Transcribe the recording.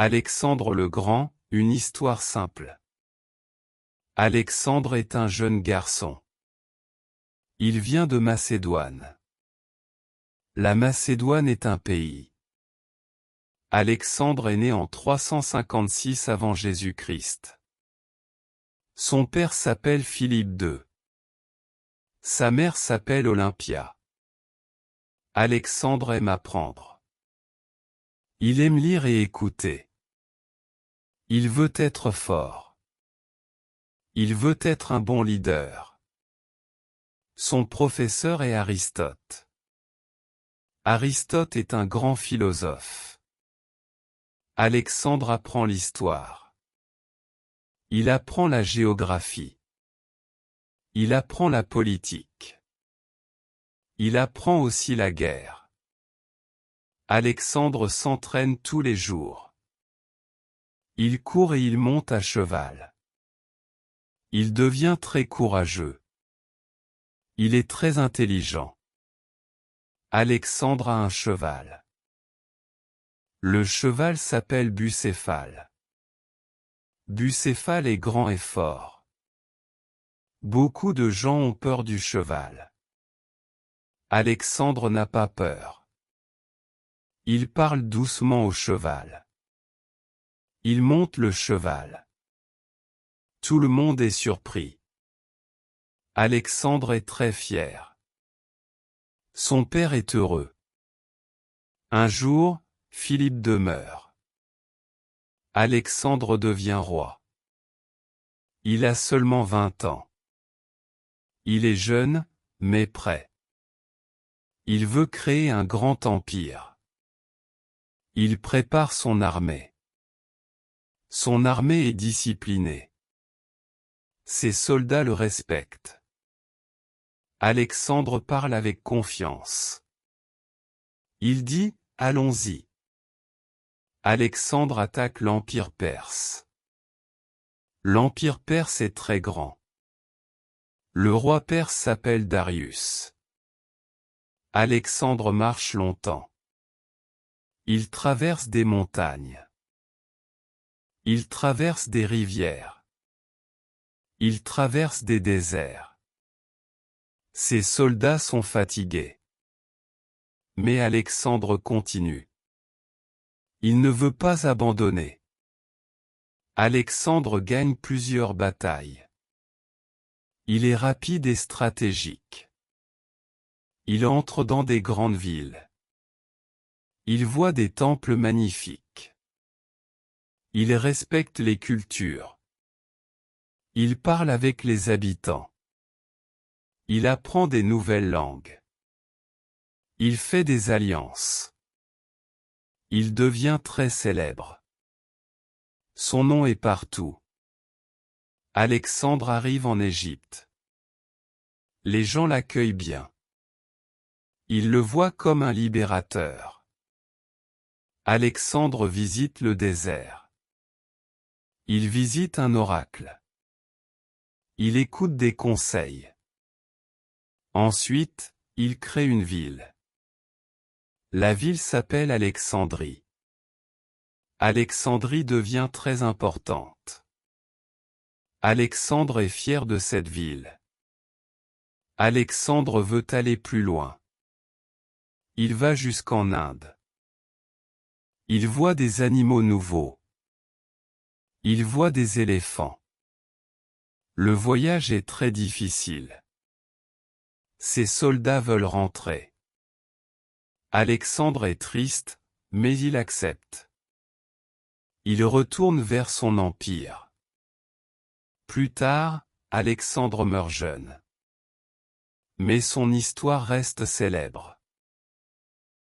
Alexandre le Grand, une histoire simple. Alexandre est un jeune garçon. Il vient de Macédoine. La Macédoine est un pays. Alexandre est né en 356 avant Jésus-Christ. Son père s'appelle Philippe II. Sa mère s'appelle Olympia. Alexandre aime apprendre. Il aime lire et écouter. Il veut être fort. Il veut être un bon leader. Son professeur est Aristote. Aristote est un grand philosophe. Alexandre apprend l'histoire. Il apprend la géographie. Il apprend la politique. Il apprend aussi la guerre. Alexandre s'entraîne tous les jours. Il court et il monte à cheval. Il devient très courageux. Il est très intelligent. Alexandre a un cheval. Le cheval s'appelle Bucéphale. Bucéphale est grand et fort. Beaucoup de gens ont peur du cheval. Alexandre n'a pas peur. Il parle doucement au cheval. Il monte le cheval. Tout le monde est surpris. Alexandre est très fier. Son père est heureux. Un jour, Philippe II meurt. Alexandre devient roi. Il a seulement 20 ans. Il est jeune, mais prêt. Il veut créer un grand empire. Il prépare son armée. Son armée est disciplinée. Ses soldats le respectent. Alexandre parle avec confiance. Il dit, « Allons-y ». Alexandre attaque l'Empire perse. L'Empire perse est très grand. Le roi perse s'appelle Darius. Alexandre marche longtemps. Il traverse des montagnes. Il traverse des rivières. Il traverse des déserts. Ses soldats sont fatigués. Mais Alexandre continue. Il ne veut pas abandonner. Alexandre gagne plusieurs batailles. Il est rapide et stratégique. Il entre dans des grandes villes. Il voit des temples magnifiques. Il respecte les cultures. Il parle avec les habitants. Il apprend des nouvelles langues. Il fait des alliances. Il devient très célèbre. Son nom est partout. Alexandre arrive en Égypte. Les gens l'accueillent bien. Ils le voient comme un libérateur. Alexandre visite le désert. Il visite un oracle. Il écoute des conseils. Ensuite, il crée une ville. La ville s'appelle Alexandrie. Alexandrie devient très importante. Alexandre est fier de cette ville. Alexandre veut aller plus loin. Il va jusqu'en Inde. Il voit des animaux nouveaux. Il voit des éléphants. Le voyage est très difficile. Ses soldats veulent rentrer. Alexandre est triste, mais il accepte. Il retourne vers son empire. Plus tard, Alexandre meurt jeune. Mais son histoire reste célèbre.